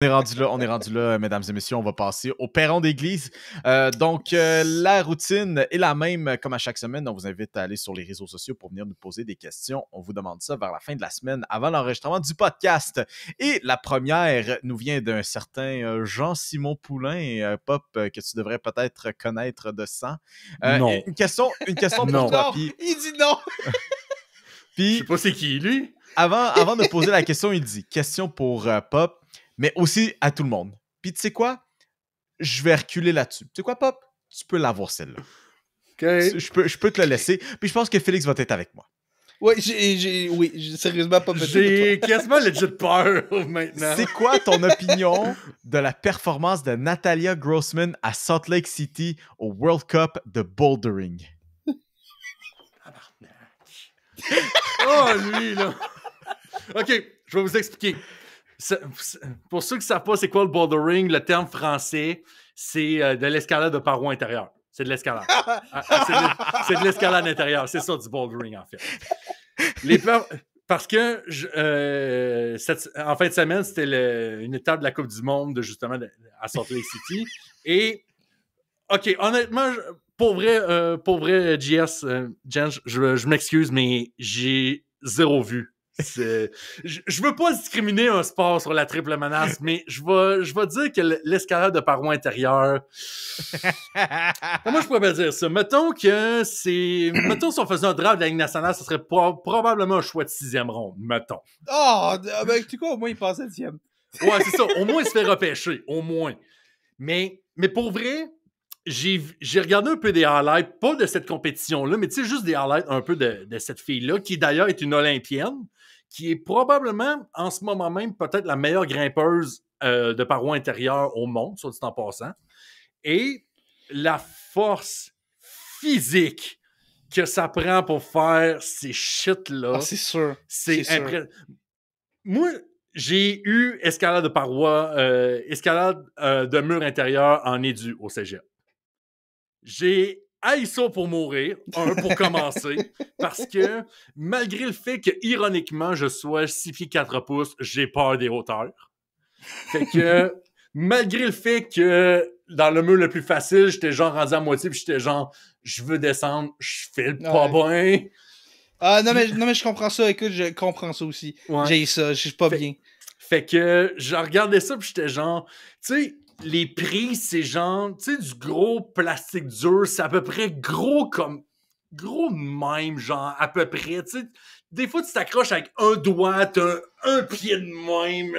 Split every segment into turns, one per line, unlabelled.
On est rendu là, mesdames et messieurs. On va passer au perron d'église. La routine est la même comme à chaque semaine. On vous invite à aller sur les réseaux sociaux pour venir nous poser des questions. On vous demande ça vers la fin de la semaine, avant l'enregistrement du podcast. Et la première nous vient d'un certain Jean-Simon Poulain, Pop, que tu devrais peut-être connaître de sang.
Non.
Une question pour toi.
Puis, il dit non.
Puis, je sais pas c'est qui, lui.
Avant de poser la question, il dit « Question pour Pop ». Mais aussi à tout le monde. Puis tu sais quoi? Je vais reculer là-dessus. Tu sais quoi, Pop? Tu peux l'avoir celle-là.
Okay.
Je peux te le laisser. Puis je pense que Félix va être avec moi.
Oui, oui, sérieusement pas peut-être.
J'ai quasiment legit peur maintenant.
C'est quoi ton opinion de la performance de Natalia Grossman à Salt Lake City au World Cup de bouldering?
Oh, lui, là! OK, je vais vous expliquer. Pour ceux qui ne savent pas c'est quoi le bouldering, le terme français, c'est de l'escalade de parois intérieures. C'est de l'escalade. C'est de l'escalade intérieure. C'est ça du bouldering, en fait. Parce que en fin de semaine, c'était une étape de la Coupe du Monde justement à Salt Lake City. Et, OK, honnêtement, pour vrai, JS, Jen, je m'excuse, mais j'ai zéro vue. Je veux pas discriminer un sport sur la triple menace, mais je vais dire que l'escalade de parois intérieures. Comment je pourrais dire ça? Mettons si on faisait un draft de la Ligue nationale, ce serait probablement un choix de 6e ronde. Mettons.
Oh, ben, tu vois, au moins, il passe 7e.
Ouais, c'est ça. Au moins, il se fait repêcher. Au moins. Mais pour vrai, j'ai regardé un peu des highlights, pas de cette compétition-là, mais tu sais, juste des highlights un peu de cette fille-là, qui d'ailleurs est une Olympienne, qui est probablement, en ce moment même, peut-être la meilleure grimpeuse de parois intérieures au monde, soit dit en passant. Et la force physique que ça prend pour faire ces shit-là.
Ah, c'est sûr.
C'est impressionnant. Moi, j'ai eu escalade de parois, escalade de mur intérieur en édu au cégep. J'ai haï ça pour mourir, pour commencer, parce que malgré le fait que, ironiquement, je sois 6 pieds 4 pouces, j'ai peur des hauteurs. Fait que, malgré le fait que dans le mur le plus facile, j'étais genre rendu à moitié, puis j'étais genre, je veux descendre, je fais pas bien.
Ah, non, mais je comprends ça. Écoute, je comprends ça aussi. Ouais. J'ai ça, je suis pas bien.
Fait que, je regardais ça, puis j'étais genre, tu sais, les prix, c'est genre, tu sais, du gros plastique dur, c'est à peu près gros de même, genre, à peu près, tu sais. Des fois, tu t'accroches avec un doigt, t'as un pied de même.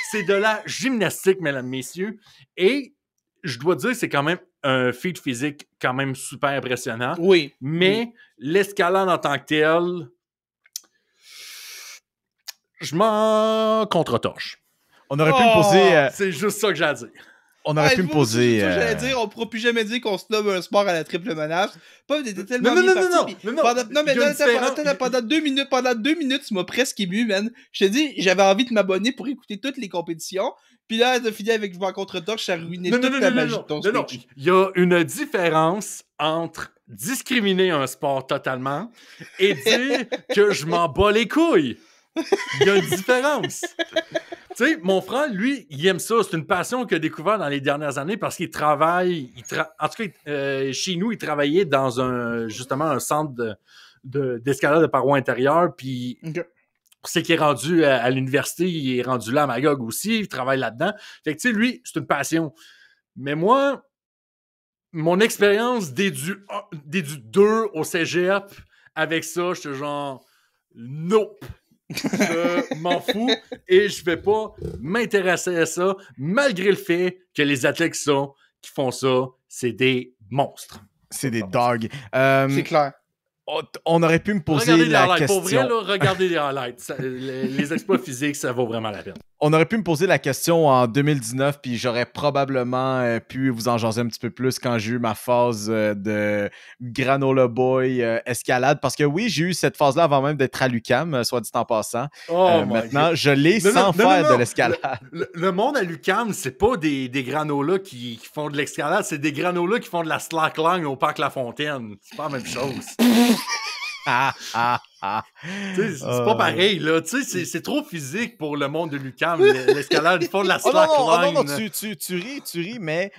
C'est de la gymnastique, mesdames, messieurs. Et je dois dire, c'est quand même un feat physique quand même super impressionnant.
Oui.
Mais l'escalade en tant que telle, je m'en contre-torche.
On aurait pu me poser...
C'est juste ça que j'ai à dire.
On aurait pu me poser...
C'est ça que j'allais dire. On ne pourra plus jamais dire qu'on se nomme un sport à la triple menace. Pas t'étais tellement
non,
bien
non,
parti.
Non,
pendant 2 minutes, tu m'as presque ému, man. Je te dis, j'avais envie de m'abonner pour écouter toutes les compétitions. Puis là, t'as fini avec Jouer en contre-torche, ça a ruiné toute la magie de ton speech.
Il y a une différence entre discriminer un sport totalement et dire que je m'en bats les couilles. Il y a une différence. Tu sais, mon frère, lui, il aime ça. C'est une passion qu'il a découvert dans les dernières années parce qu'il travaille... En tout cas, chez nous, il travaillait dans justement un centre d'escalade de parois intérieures. Puis, c'est qu'il est rendu à l'université, il est rendu là à Magog aussi. Il travaille là-dedans. Fait que, tu sais, lui, c'est une passion. Mais moi, mon expérience d'édu 2 au cégep, avec ça, j'étais genre... Nope! Je m'en fous et je vais pas m'intéresser à ça, malgré le fait que les athlètes qui font ça, c'est des monstres.
C'est des dogs.
C'est clair.
On aurait pu me poser la question...
Pour vrai, là, regardez les highlights. Les exploits physiques, ça vaut vraiment la peine.
On aurait pu me poser la question en 2019, puis j'aurais probablement pu vous en jaser un petit peu plus quand j'ai eu ma phase de Granola Boy escalade. Parce que oui, j'ai eu cette phase-là avant même d'être à l'UQAM, soit dit en passant. Maintenant, je l'ai sans faire de l'escalade.
Le monde à l'UQAM, c'est pas des granolas qui font de l'escalade, c'est des granolas qui font de la slackline au parc La Fontaine. C'est pas la même chose. C'est pas pareil, là. C'est trop physique pour le monde de l'UQAM, l'escalade. Ils font de la slackline.
Non, tu ris, mais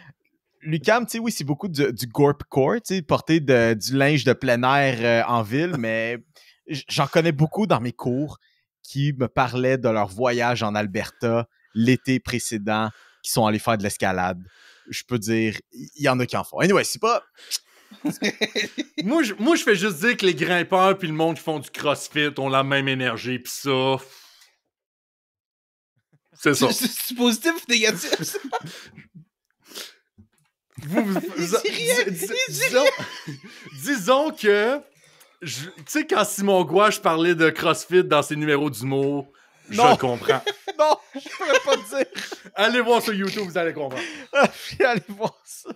l'UQAM, tu sais, oui, c'est beaucoup du gorpcore, tu sais, porter du linge de plein air en ville, mais j'en connais beaucoup dans mes cours qui me parlaient de leur voyage en Alberta l'été précédent, qui sont allés faire de l'escalade. Je peux dire, il y en a qui en font. Anyway, c'est pas...
moi, je fais juste dire que les grimpeurs puis le monde qui font du crossfit ont la même énergie, pis ça... C'est ça.
C'est positif ou négatif?
Disons que... Tu sais, quand Simon Gouache parlait de CrossFit dans ses numéros d'humour, je le comprends.
Non, je pourrais pas te dire.
Allez voir sur YouTube, vous allez comprendre.
Allez voir ça.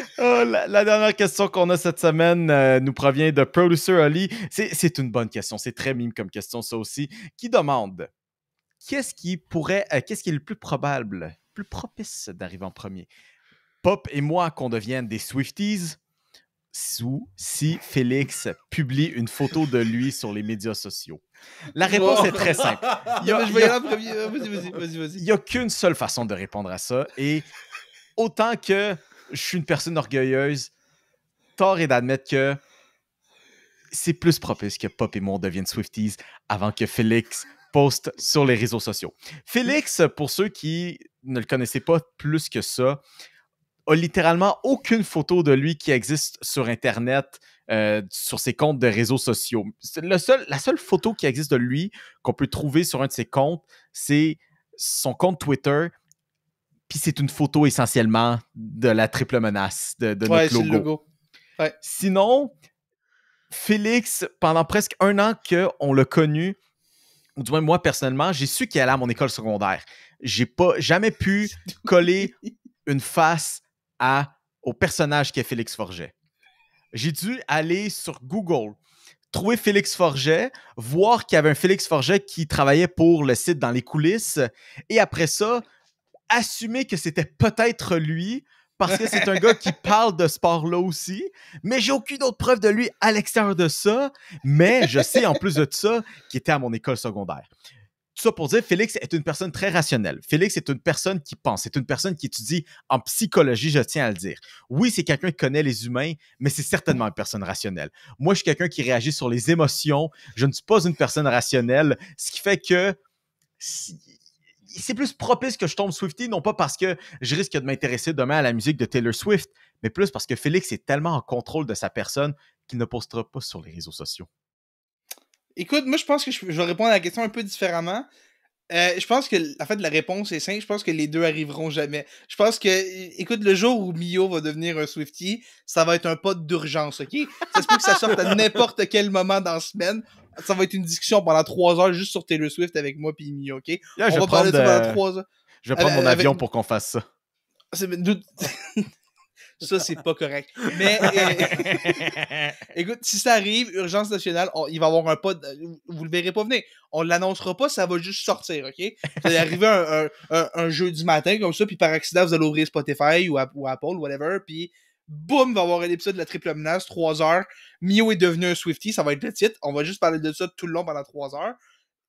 La dernière question qu'on a cette semaine nous provient de Producer Ali. C'est une bonne question. C'est très mime comme question, ça aussi. Qui demande qu'est-ce qui est le plus probable, plus propice d'arriver en premier? Pop et moi qu'on devienne des Swifties, ou si Félix publie une photo de lui sur les médias sociaux. La réponse est très simple. Il n'y a qu'une seule façon de répondre à ça. Et autant que je suis une personne orgueilleuse, tort est d'admettre que c'est plus propice que Pop et moi deviennent Swifties avant que Félix poste sur les réseaux sociaux. Félix, pour ceux qui ne le connaissaient pas plus que ça, a littéralement aucune photo de lui qui existe sur Internet, sur ses comptes de réseaux sociaux. La seule photo qui existe de lui qu'on peut trouver sur un de ses comptes, c'est son compte Twitter, puis c'est une photo essentiellement de la triple menace de notre logo.
C'est le logo. Ouais.
Sinon, Félix, pendant presque un an qu'on l'a connu, ou du moins moi personnellement, j'ai su qu'il allait à mon école secondaire. J'ai pas jamais pu coller une face au personnage qu'est Félix Forget. J'ai dû aller sur Google, trouver Félix Forget, voir qu'il y avait un Félix Forget qui travaillait pour le site Dans les coulisses, et après ça, assumer que c'était peut-être lui, parce que c'est un gars qui parle de sport-là aussi, mais j'ai aucune autre preuve de lui à l'extérieur de ça, mais je sais en plus de ça qu'il était à mon école secondaire. Tout ça pour dire, Félix est une personne très rationnelle. Félix est une personne qui pense. C'est une personne qui étudie en psychologie, je tiens à le dire. Oui, c'est quelqu'un qui connaît les humains, mais c'est certainement une personne rationnelle. Moi, je suis quelqu'un qui réagit sur les émotions. Je ne suis pas une personne rationnelle, ce qui fait que c'est plus propice que je tombe Swiftie, non pas parce que je risque de m'intéresser demain à la musique de Taylor Swift, mais plus parce que Félix est tellement en contrôle de sa personne qu'il ne postera pas sur les réseaux sociaux.
Écoute, moi, je pense que je vais répondre à la question un peu différemment. Je pense que, en fait, la réponse est simple. Je pense que les deux arriveront jamais. Je pense que, écoute, le jour où Mio va devenir un Swiftie, ça va être un pas d'urgence, OK? Ça se peut que ça sorte à n'importe quel moment dans la semaine. Ça va être une discussion pendant 3 heures juste sur Taylor Swift avec moi et Mio, OK?
Yeah, on va parler de ça pendant 3 heures. Je vais prendre mon avion pour qu'on fasse ça.
Ça, c'est pas correct. Mais, écoute, si ça arrive, urgence nationale, il va y avoir un pas, vous le verrez pas venir. On l'annoncera pas, ça va juste sortir, OK? Ça va arriver un jeudi matin, comme ça, puis par accident, vous allez ouvrir Spotify ou Apple, whatever, puis boum, il va y avoir un épisode de la triple menace, 3 heures. Mio est devenu un Swiftie, ça va être le titre. On va juste parler de ça tout le long pendant 3 heures.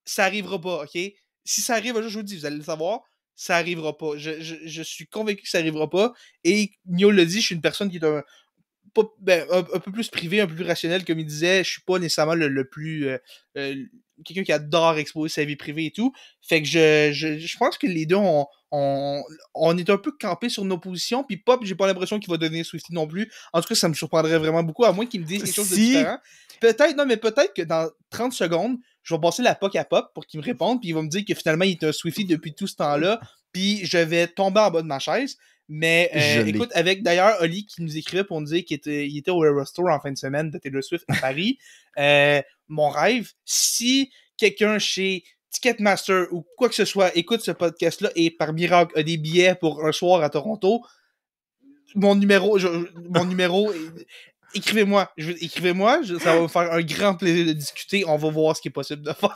Ça arrivera pas, OK? Si ça arrive, je vous dis, vous allez le savoir. Ça arrivera pas. Je suis convaincu que ça arrivera pas. Et Mio le dit, je suis une personne qui est un peu plus privée, un peu plus rationnelle, comme il disait. Je suis pas nécessairement le plus... quelqu'un qui adore exposer sa vie privée et tout. Fait que je pense que les deux, on est un peu campés sur nos positions. Puis Pop, j'ai pas l'impression qu'il va devenir Swiftie non plus. En tout cas, ça me surprendrait vraiment beaucoup, à moins qu'il me dise quelque chose de différent. Peut-être que dans 30 secondes, je vais passer la POC à Pop pour qu'il me réponde, puis il va me dire que finalement, il est un Swiftie depuis tout ce temps-là, puis je vais tomber en bas de ma chaise. Mais écoute, avec d'ailleurs Oli qui nous écrivait pour nous dire qu'il était au Eurostore en fin de semaine de Taylor Swift à Paris, mon rêve, si quelqu'un chez Ticketmaster ou quoi que ce soit écoute ce podcast-là et par miracle a des billets pour un soir à Toronto, mon numéro écrivez-moi, ça va me faire un grand plaisir de discuter, on va voir ce qui est possible de faire.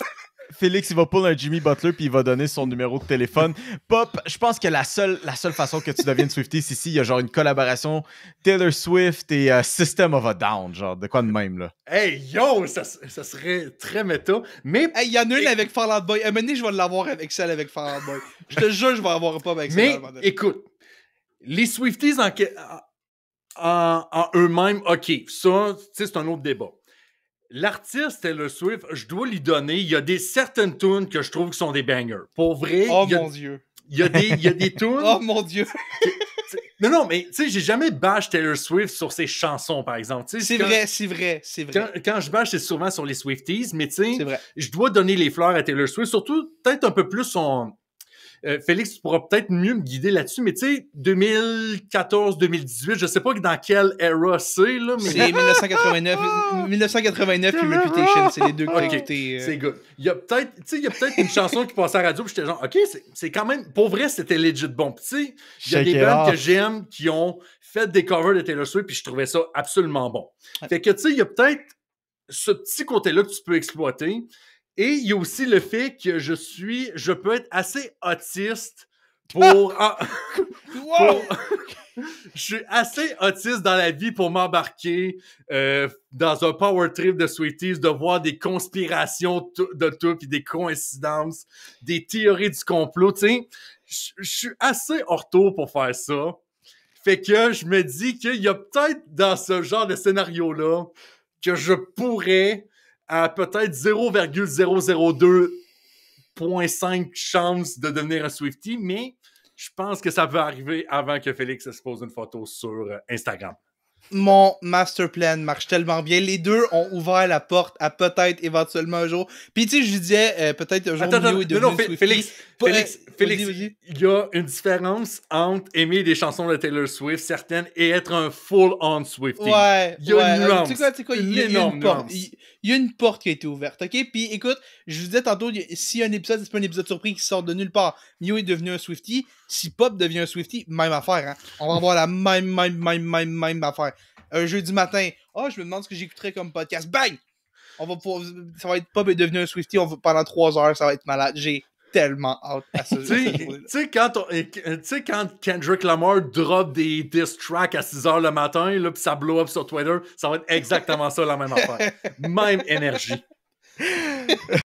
Félix, il va pull un Jimmy Butler puis il va donner son numéro de téléphone. Pop, je pense que la seule façon que tu deviennes Swiftie, c'est s'il y a genre une collaboration Taylor Swift et System of a Down, genre de quoi de même, là.
Hey, yo, ça serait très méta. Mais
Hey, il y en a une avec Fall Out Boy. Un moment donné, je vais l'avoir avec celle avec Fall Out Boy. Je te jure, je vais avoir un pop avec
mais
celle.
écoute, les Swifties en eux-mêmes, OK, ça, c'est un autre débat. L'artiste Taylor Swift, je dois lui donner, il y a certaines tunes que je trouve qui sont des bangers. Pour vrai,
Oh mon Dieu.
il y a des tunes...
Oh mon Dieu.
Non, mais tu sais, j'ai jamais bash Taylor Swift sur ses chansons, par exemple.
C'est vrai.
Quand je bâche, c'est souvent sur les Swifties, mais tu sais,
C'est vrai.
je dois donner les fleurs à Taylor Swift, surtout peut-être un peu plus son... Félix, tu pourras peut-être mieux me guider là-dessus, mais tu sais, 2014-2018, je sais pas dans quelle era c'est, là, mais...
C'est 1989 et Reputation, c'est les deux que j'ai
Ok,
écoutés.
c'est good. Il y a peut-être une chanson qui passait à la radio, puis j'étais genre, OK, c'est quand même... Pour vrai, c'était legit bon. Puis tu sais, il y a
Shake
des
it
bands
off.
que j'aime qui ont fait des covers de Taylor Swift, puis je trouvais ça absolument bon. Fait que, tu sais, il y a peut-être ce petit côté-là que tu peux exploiter. Et il y a aussi le fait que je peux être assez autiste pour...
Wow!
Je suis assez autiste dans la vie pour m'embarquer dans un power trip de Sweeties, de voir des conspirations de tout, puis des coïncidences, des théories du complot, tu sais. Je suis assez ortho pour faire ça. Fait que je me dis qu'il y a peut-être dans ce genre de scénario-là que je pourrais, à peut-être 0,002.5 chance de devenir un Swiftie, mais je pense que ça peut arriver avant que Félix se pose une photo sur Instagram.
Mon master plan marche tellement bien. Les deux ont ouvert la porte à peut-être éventuellement un jour. Puis tu sais, je disais peut-être un jour Mio est devenu Swiftie.
Félix,
vas-y.
il y a une différence entre aimer des chansons de Taylor Swift certaines et être un full-on Swiftie.
Ouais,
Il y a une nuance.
Tu sais quoi, il y a une porte. Il y a une porte qui a été ouverte, ok? Puis écoute, je vous disais tantôt, s'il y a un épisode, c'est pas un épisode surprise qui sort de nulle part. Mio est devenu un Swiftie. Si Pop devient un Swiftie, même affaire, hein? On va avoir la même affaire. Un jeudi matin, je me demande ce que j'écouterais comme podcast. Bang! Ça va être Pop est devenu un Swiftie pendant 3 heures, ça va être malade. J'ai tellement hâte à ça.
Tu sais, quand Kendrick Lamar drop des diss tracks à 6h le matin, là, pis ça blow up sur Twitter, ça va être exactement ça, la même affaire. Même énergie.